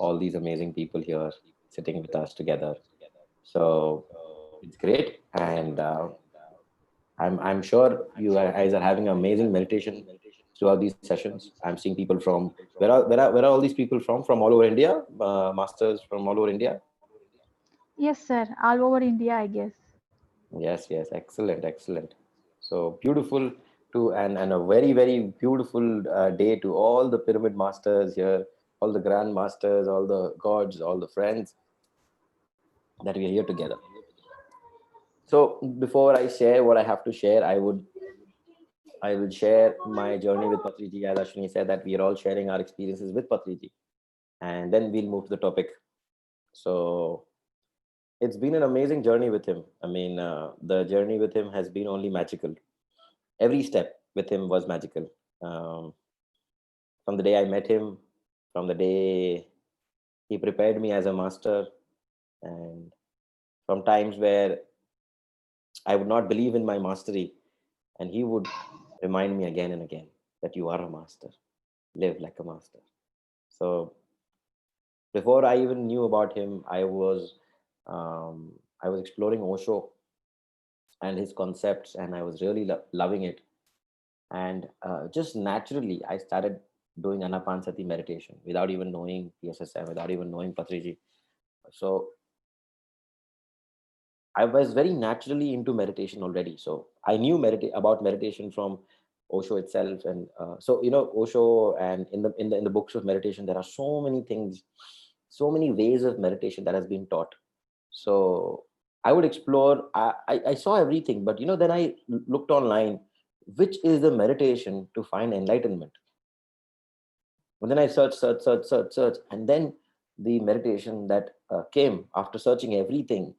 all these amazing people here sitting with us together. So it's great, and I'm sure you guys are having amazing meditation throughout these sessions. I'm seeing people from where are all these people from? From all over India, masters from all over India. Yes, sir. All over India, I guess. Yes, yes, excellent, excellent. So beautiful to and a very very beautiful day to all the pyramid masters here, all the grand masters, all the gods, all the friends that we are here together. So before I share what I have to share, I will share my journey with Patriji. As Ashwini said, that we are all sharing our experiences with Patriji, and then we'll move to the topic. So it's been an amazing journey with him. I mean, the journey with him has been only magical. Every step with him was magical. Um, from the day I met him, from the day he prepared me as a master, and from times where I would not believe in my mastery, and he would remind me again and again that you are a master, live like a master. So before I even knew about him, I was exploring Osho and his concepts, and I was really loving it. And just naturally, I started doing Anapansati meditation without even knowing PSSM, without even knowing Patriji. So I was very naturally into meditation already. So I knew about meditation from Osho itself, and so Osho, and in the books of meditation, there are so many things, so many ways of meditation that has been taught. So I would explore. I saw everything, but then I looked online, which is the meditation to find enlightenment. And then I search, and then the meditation that came after searching everything,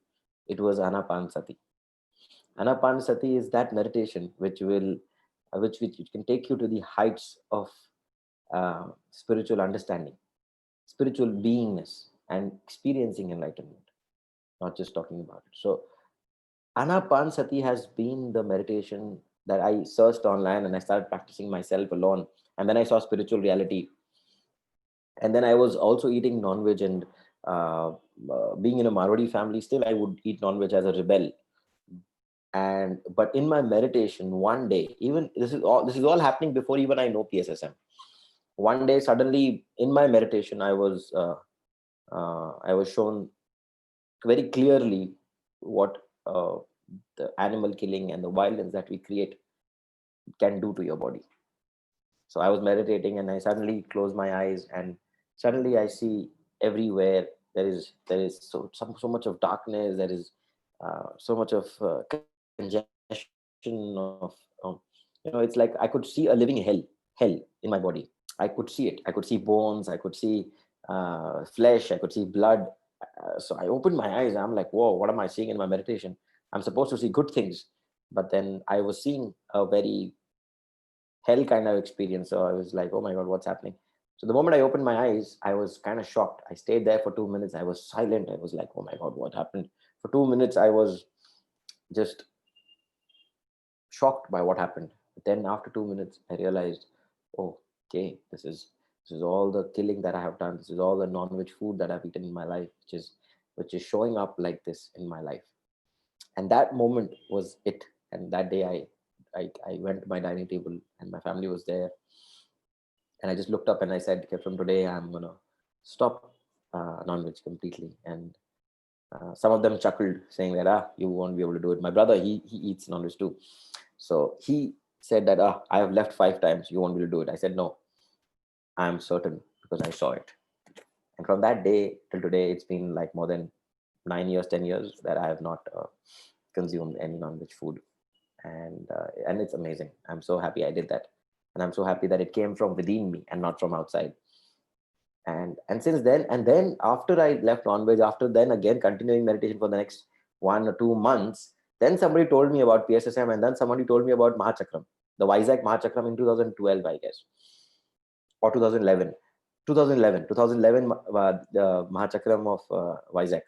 it was Anapansati. Anapanasati is that meditation which can take you to the heights of spiritual understanding, spiritual beingness, and experiencing enlightenment, not just talking about it. So Anapanasati has been the meditation that I searched online, and I started practicing myself alone. And then I saw spiritual reality. And then I was also eating non-veg, and uh, being in a Marwadi family, still I would eat non-veg as a rebel. And but in my meditation one day, even this is all happening before even I know PSSM. One day suddenly in my meditation I was shown very clearly what the animal killing and the violence that we create can do to your body. So I was meditating, and I suddenly close my eyes, and suddenly I see everywhere there is so much of darkness. There is so much of congestion of it's like I could see a living hell in my body. I could see it. I could see bones. I could see flesh. I could see blood. So I opened my eyes. I'm like, whoa, what am I seeing in my meditation? I'm supposed to see good things, but then I was seeing a very hell kind of experience. So I was like, oh my God, what's happening? So the moment I opened my eyes, I was kind of shocked. I stayed there for 2 minutes. I was silent. I was like, oh my God, what happened? For 2 minutes, I was just shocked by what happened. But then after 2 minutes, I realized, oh, okay, this is all the killing that I have done. This is all the non-veg food that I've eaten in my life, which is showing up like this in my life. And that moment was it. And that day, I went to my dining table, and my family was there, and I just looked up and I said, okay, from today I'm gonna stop non-veg completely. And some of them chuckled, saying that you won't be able to do it. My brother, he eats non-veg too, so he said that I have left 5 times. You won't be able to do it. I said no, I'm certain because I saw it. And from that day till today, it's been like more than 9 years, 10 years that I have not consumed any non-veg food, and it's amazing. I'm so happy I did that, and I'm so happy that it came from within me and not from outside. And since then, and then after I left non-veg, after then again continuing meditation for the next 1 or 2 months, then somebody told me about PSSM, and then somebody told me about Mahachakram, the Vizag Mahachakram in 2012, I guess, or 2011. 2011 the Mahachakram of Vizag.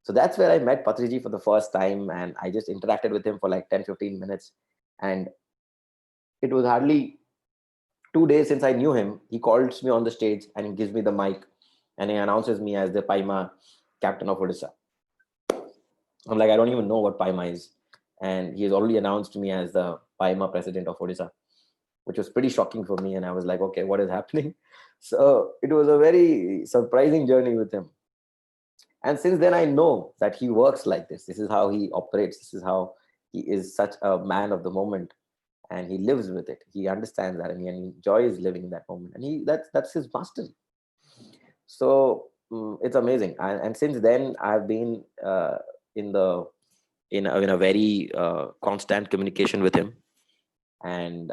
So that's where I met Patriji for the first time, and I just interacted with him for like 10-15 minutes. And it was hardly 2 days since I knew him. He calls me on the stage and he gives me the mic, and he announces me as the Paima captain of Odisha. I'm like, I don't even know what Paima is. And he has already announced me as the Paima president of Odisha, which was pretty shocking for me. And I was like, okay, what is happening? So it was a very surprising journey with him. And since then, I know that he works like this. This is how he operates. This is how he is such a man of the moment, and he lives with it. He understands that, and he enjoys living in that moment. And that's his mastery. So it's amazing. And since then, I've been in the in a very constant communication with him, and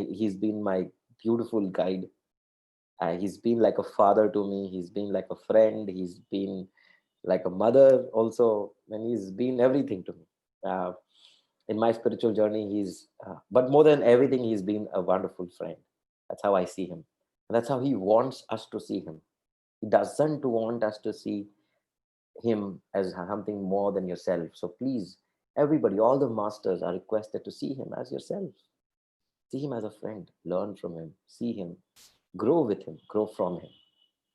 he's been my beautiful guide. He's been like a father to me. He's been like a friend. He's been like a mother also, and he's been everything to me. Uh, in my spiritual journey, but more than everything, he's been a wonderful friend. That's how I see him. And that's how he wants us to see him. He doesn't want us to see him as something more than yourself. So please, everybody, all the masters are requested to see him as yourself. See him as a friend. Learn from him. See him. Grow with him. Grow from him.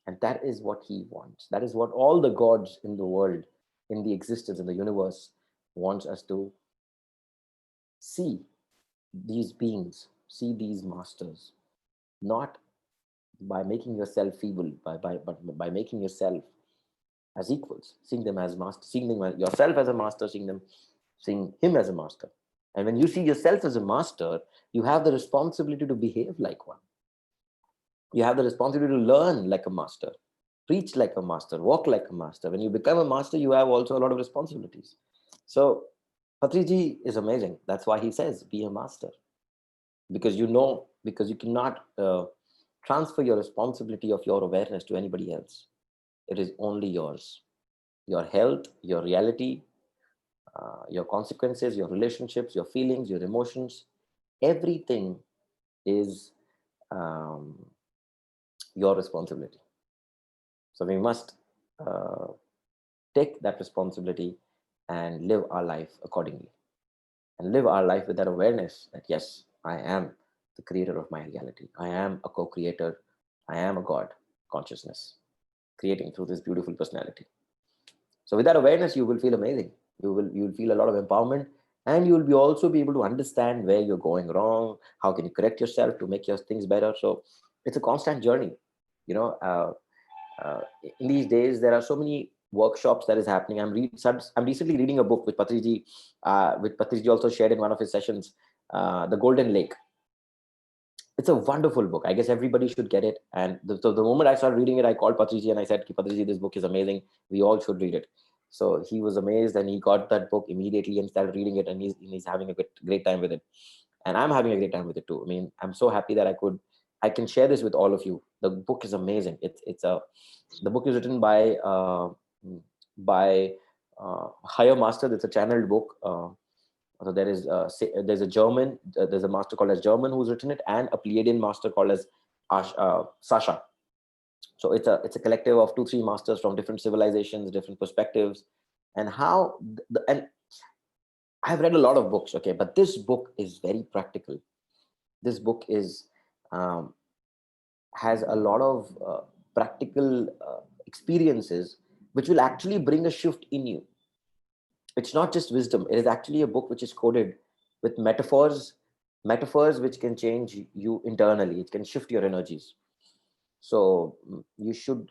And that is what he wants. That is what all the gods in the world, in the existence, in the universe, wants us to see these beings, see these masters, not by making yourself feeble, but by making yourself as equals, seeing them as master, seeing them as yourself as a master, seeing him as a master. And when you see yourself as a master, you have the responsibility to behave like one. You have the responsibility to learn like a master, preach like a master, walk like a master. When you become a master, you have also a lot of responsibilities. So Patriji is amazing. That's why he says, be a master. Because you cannot transfer your responsibility of your awareness to anybody else. It is only yours. Your health, your reality, your consequences, your relationships, your feelings, your emotions, everything is um, your responsibility. So we must uh, take that responsibility and live our life accordingly, and live our life with that awareness that yes, I am the creator of my reality. I am a co-creator. I am a God consciousness creating through this beautiful personality. So with that awareness, you will feel amazing. You will feel a lot of empowerment, and you will be also be able to understand where you're going wrong. How can you correct yourself to make your things better? So it's a constant journey. You know, in these days there are so many workshops that is happening. I'm recently reading a book with Patriji, which Patriji also shared in one of his sessions, The Golden Lake. It's a wonderful book. I guess everybody should get it. And so the moment I started reading it, I called Patriji and I said, Patriji, this book is amazing. We all should read it. So he was amazed and he got that book immediately and started reading it, and he's having a great time with it. And I'm having a great time with it too. I mean, I'm so happy that I can share this with all of you. The book is amazing. The book is written by Higher Master. It's a channeled book. So there's a German, there's a master called as German who's written it, and a Pleiadian master called as Sasha. So it's a collective of 2-3 masters from different civilizations, different perspectives, and and I've read a lot of books, okay, but this book is very practical. This book is um, has a lot of practical experiences which will actually bring a shift in you. It's not just wisdom. It is actually a book which is coded with metaphors which can change you internally. It can shift your energies. So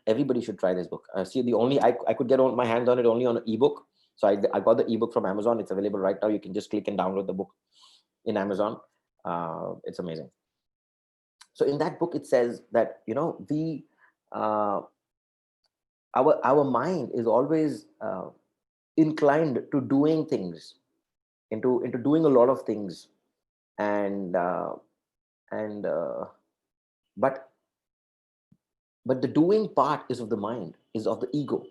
everybody should try this book. See, I could get on my hands on it only on an ebook. So I got the ebook from Amazon. It's available right now. You can just click and download the book in Amazon. It's amazing. So in that book, it says that, uh, our mind is always inclined to doing things, into doing a lot of things, and and but the doing part is of the mind, is of the ego.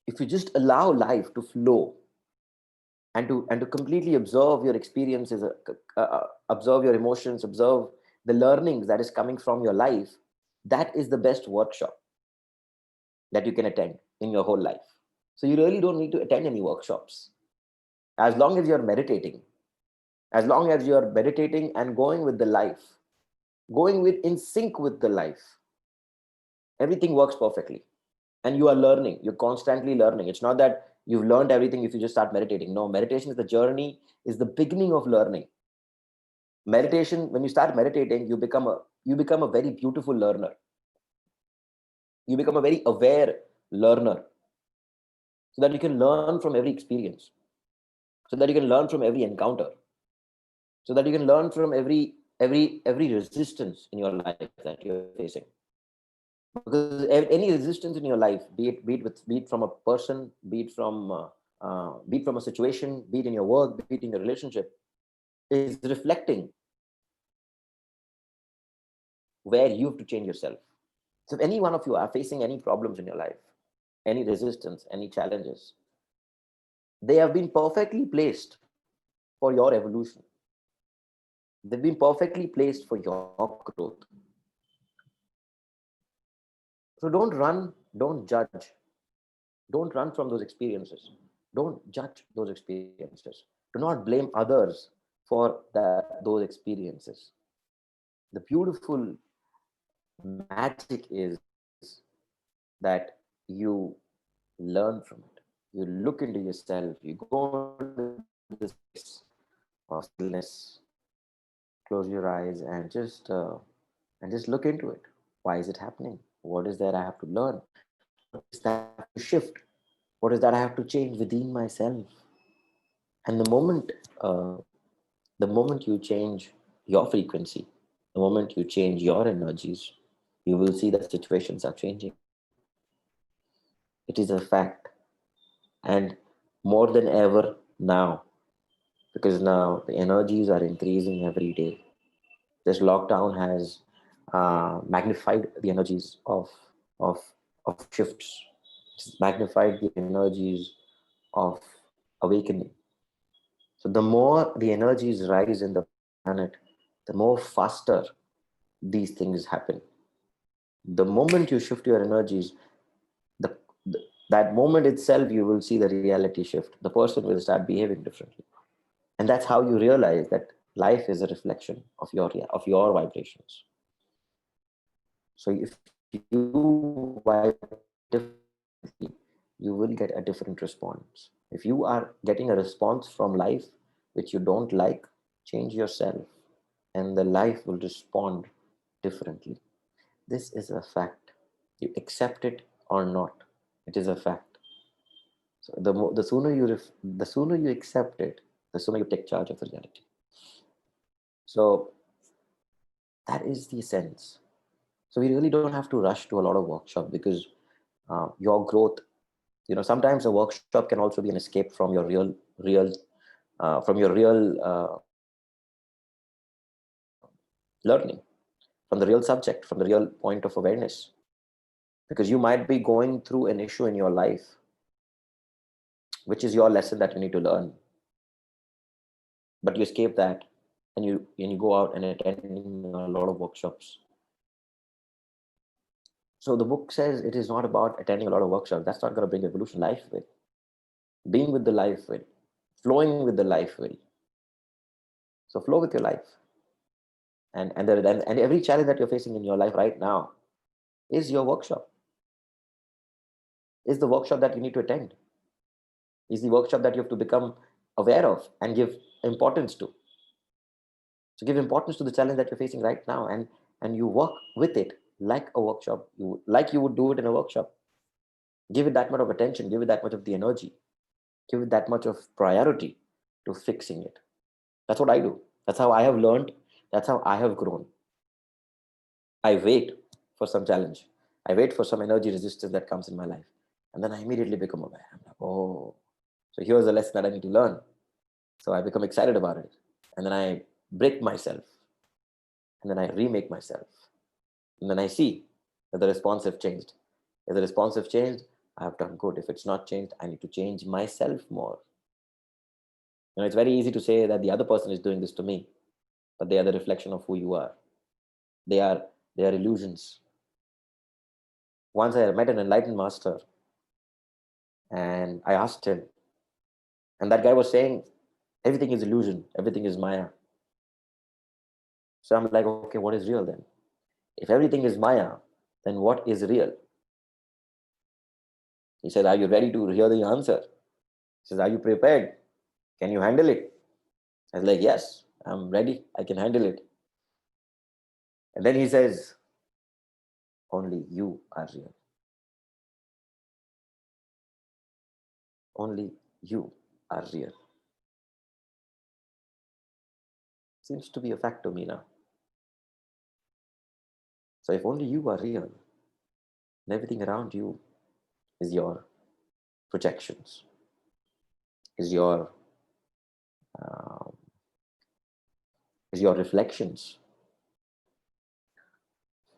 If you just allow life to flow, and to completely observe your experiences, observe your emotions, observe the learnings that is coming from your life, that is the best workshop that you can attend in your whole life. So you really don't need to attend any workshops. As long as you're meditating, and going with the life, going with in sync with the life, Everything works perfectly. And you are learning, you're constantly learning. It's not that you've learned everything if you just start meditating. No, meditation is the journey, is the beginning of learning. Meditation, when you start meditating, you become a very beautiful learner. You become a very aware learner, so that you can learn from every experience, so that you can learn from every encounter, so that you can learn from every resistance in your life that you're facing. Because any resistance in your life, be it from a person, be it from a situation, be it in your work, be it in your relationship, is reflecting where you have to change yourself. So if any one of you are facing any problems in your life, any resistance, any challenges, they have been perfectly placed for your evolution. They've been perfectly placed for your growth. So don't run, don't judge, don't run from those experiences. Don't judge those experiences. Do not blame others for those experiences. The beautiful magic is that you learn from it. You look into yourself, you go into this space of stillness, close your eyes, and just look into it. Why is it happening? What is there I have to learn? What is that I have to shift? What is that I have to change within myself? And the moment you change your frequency, the moment you change your energies, you will see that situations are changing. It is a fact. And more than ever now, because now the energies are increasing every day. This lockdown has magnified the energies of of shifts. It's magnified the energies of awakening. So the more the energies rise in the planet, the more faster these things happen. The moment you shift your energies, the, the that moment itself, you will see the reality shift. The person will start behaving differently, and that's how you realize that life is a reflection of your vibrations. So if you vibrate differently, you will get a different response. If you are getting a response from life which you don't like, change yourself, and the life will respond differently. This is a fact. You accept it or not, it is a fact. So the sooner you accept it, the sooner you take charge of the reality. So that is the essence. So we really don't have to rush to a lot of workshop, because your growth, sometimes a workshop can also be an escape from your real from your real learning, from the real subject, from the real point of awareness. Because you might be going through an issue in your life, which is your lesson that you need to learn, but you escape that, and you go out and attending a lot of workshops. So the book says it is not about attending a lot of workshops. That's not going to bring evolution. Life will. Being with the life will. Flowing with the life will. So flow with your life. And every challenge that you're facing in your life right now is your workshop, is the workshop that you need to attend, is the workshop that you have to become aware of and give importance to. So give importance to the challenge that you're facing right now, and you work with it like a workshop, like you would do it in a workshop. Give it that much of attention, give it that much of the energy, give it that much of priority to fixing it. That's what I do. That's how I have learned. That's how I have grown. I wait for some challenge. I wait for some energy resistance that comes in my life. And then I immediately become aware. I'm like, oh, so here's a lesson that I need to learn. So I become excited about it. And then I break myself. And then I remake myself. And then I see that the response have changed. If the response have changed, I have done good. If it's not changed, I need to change myself more. It's very easy to say that the other person is doing this to me, but they are the reflection of who you are. They are they are illusions. Once I met an enlightened master, and I asked him, and that guy was saying, everything is illusion, everything is Maya. So I'm like, okay, what is real then? If everything is Maya, then what is real? He said, are you ready to hear the answer? He says, are you prepared? Can you handle it? I was like, yes, I'm ready. I can handle it. And then he says, only you are real. Only you are real. Seems to be a fact to me now. So if only you are real, and everything around you is your projections, is your um, is your reflections.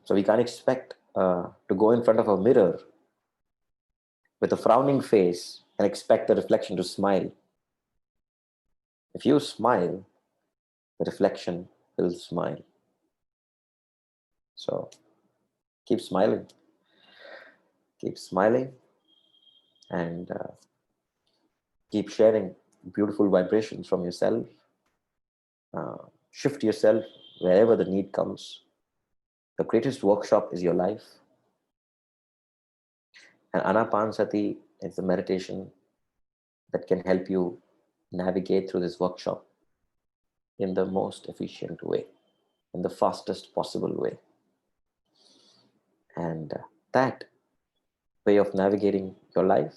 So we can't expect to go in front of a mirror with a frowning face and expect the reflection to smile. If you smile, the reflection will smile. So keep smiling, and keep sharing beautiful vibrations from yourself. Shift yourself wherever the need comes. The greatest workshop is your life. And Anapanasati is the meditation that can help you navigate through this workshop in the most efficient way, in the fastest possible way. And that way of navigating your life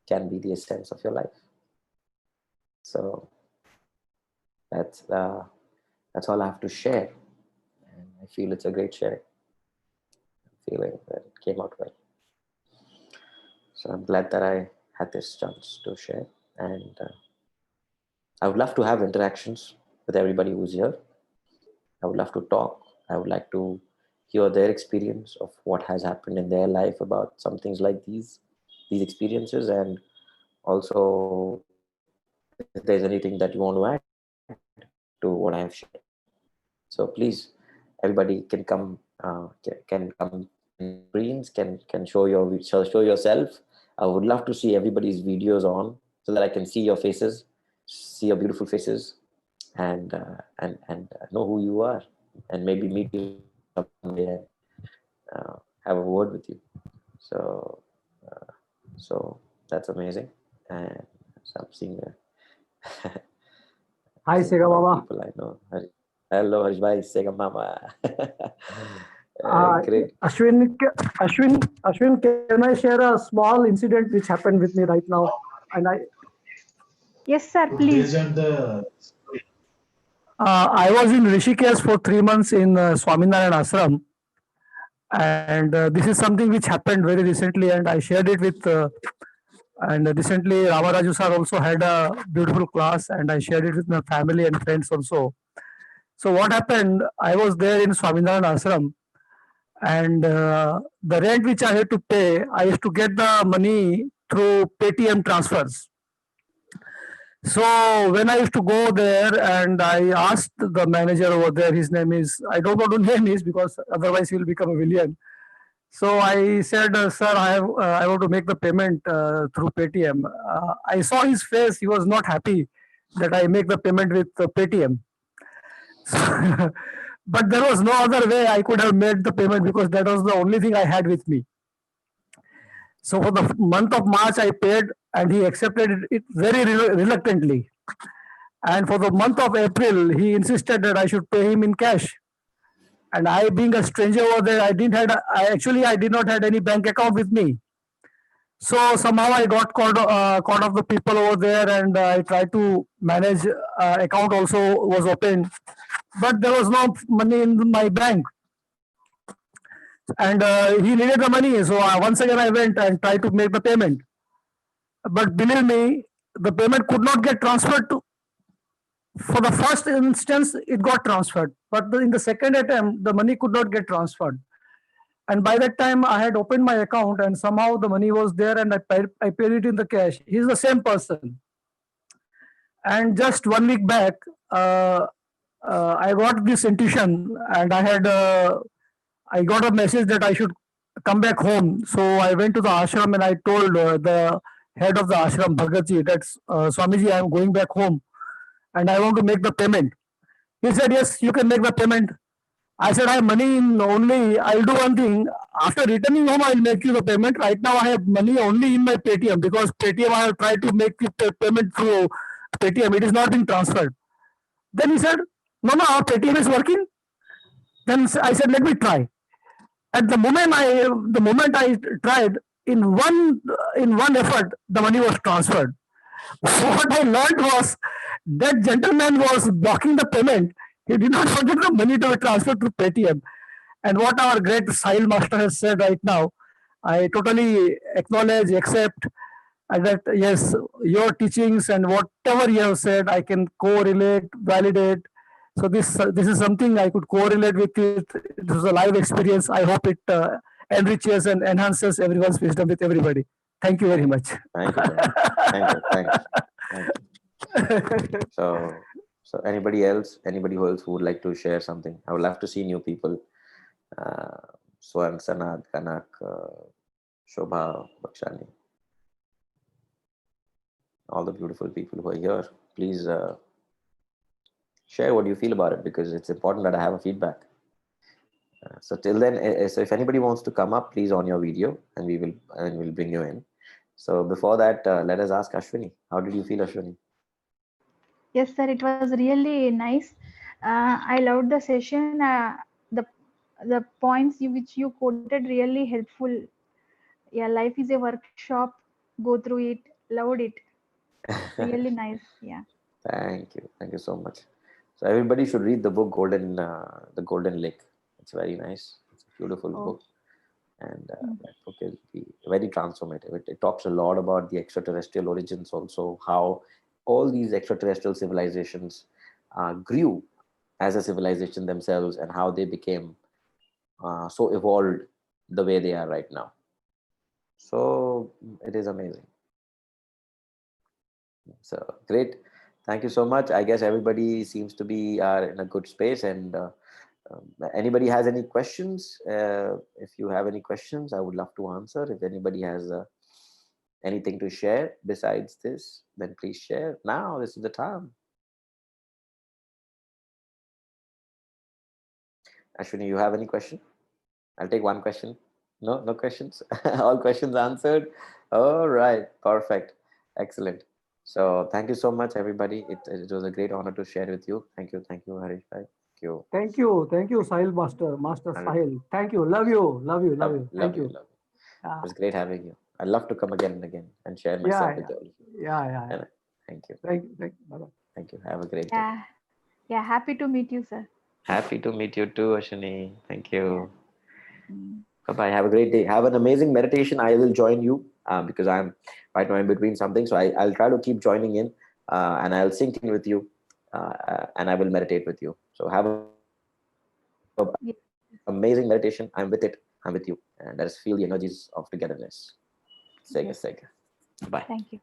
can be the essence of your life. So that's all I have to share. And I feel it's a great sharing. I'm feeling that it came out well. So I'm glad that I had this chance to share. And I would love to have interactions with everybody who's here. I would love to talk. I would like to hear their experience of what has happened in their life about some things like these experiences, and also if there's anything that you want to add to what I have shared. So please, everybody can come, can come in screens, can show yourself. I would love to see everybody's videos on so that I can see your faces, see your beautiful faces, and know who you are, and maybe meet you someday and have a word with you. So so that's amazing. And so I'm seeing Hi, seeing a Sega lot of Mama. people I know. Hello, Harish bhai, Sega Mama. Great. Ashwin, can I share a small incident which happened with me right now? And Yes, sir, Based please. on the I was in Rishikesh for 3 months in Swaminarayan Ashram, and this is something which happened very recently, and I shared it with. And recently, Ramaraju sir also had a beautiful class, and I shared it with my family and friends also. So what happened? I was there in Swaminarayan Ashram, and the rent which I had to pay, I used to get the money through Paytm transfers. So when I used to go there and I asked the manager over there, his name is, I don't want to name his because otherwise he will become a villain. So I said, sir, I want to make the payment through Paytm. I saw his face; he was not happy that I make the payment with Paytm. So, but there was no other way I could have made the payment because that was the only thing I had with me. So for the month of March, I paid, and he accepted it very reluctantly. And for the month of April, he insisted that I should pay him in cash. And I, being a stranger over there, I did not have any bank account with me. So somehow I got caught of the people over there, and I tried to manage. Account also was opened, but there was no money in my bank, and he needed the money. So once again I went and tried to make the payment. But believe me, the payment could not get transferred to. For the first instance, it got transferred, but in the second attempt, the money could not get transferred. And by that time, I had opened my account, and somehow the money was there, and I paid it in the cash. He's the same person. And just 1 week back, I got this intuition, and I got a message that I should come back home. So I went to the ashram and I told the head of the ashram, Bhagatji, that Swamiji, I am going back home and I want to make the payment. He said, yes, you can make the payment. I said, I have money in only, I'll do one thing. After returning home, I'll make you the payment. Right now, I have money only in my Paytm because Paytm, I have tried to make the payment through Paytm. It is not being transferred. Then he said, no, no, our Paytm is working. Then I said, let me try. At the moment I tried, in one effort, the money was transferred. So what I learned was that gentleman was blocking the payment. He did not want the money to be transferred to Paytm. And what our great Sahil master has said right now, I totally acknowledge, accept that yes, your teachings and whatever you have said, I can correlate, validate. So this is something I could correlate with it. It was a live experience. I hope it enriches and enhances everyone's wisdom with everybody. Thank you very much. Thank you so much. Thank you. Thank you. So anybody else who would like to share something? I would love to see new people. Swan, Sanad, Kanak, Shobha, Bakshani, all the beautiful people who are here. Please share what you feel about it, because it's important that I have a feedback. So till then, so if anybody wants to come up, please on your video, and we'll bring you in. So before that, let us ask Ashwini. How did you feel, Ashwini? Yes, sir. It was really nice. I loved the session. The points which you quoted really helpful. Yeah, life is a workshop. Go through it. Loved it. Really nice. Yeah. Thank you so much. So everybody should read the book The Golden Lake. It's very nice. It's a beautiful book, and that book will be very transformative. It talks a lot about the extraterrestrial origins, also how all these extraterrestrial civilizations grew as a civilization themselves, and how they became so evolved the way they are right now. So it is amazing. So great. Thank you so much. I guess everybody seems to be in a good space. And anybody has any questions? If you have any questions, I would love to answer. If anybody has anything to share besides this, then please share. Now, this is the time. Ashwini, you have any question? I'll take one question. No, no questions. All questions answered. All right, perfect, excellent. So thank you so much, everybody. It was a great honor to share with you. Thank you, Harish. Thank you. Thank you, Sahil Master Sahil. Thank you. Love you. Thank you. Love you. It was great having you. I'd love to come again and again and share myself with all of you. Yeah. And thank you. Bye-bye. Thank you. Have a great day. Yeah. Yeah. Happy to meet you, sir. Happy to meet you too, Ashwini. Thank you. Yeah. Bye-bye. Have a great day. Have an amazing meditation. I will join you because I'm right now in between something. So I'll try to keep joining in and I'll sync in with you and I will meditate with you. So have an Yeah. amazing meditation. I'm with it. I'm with you. And let us feel the energies of togetherness. Sega, Yes. Sega. Bye. Thank you.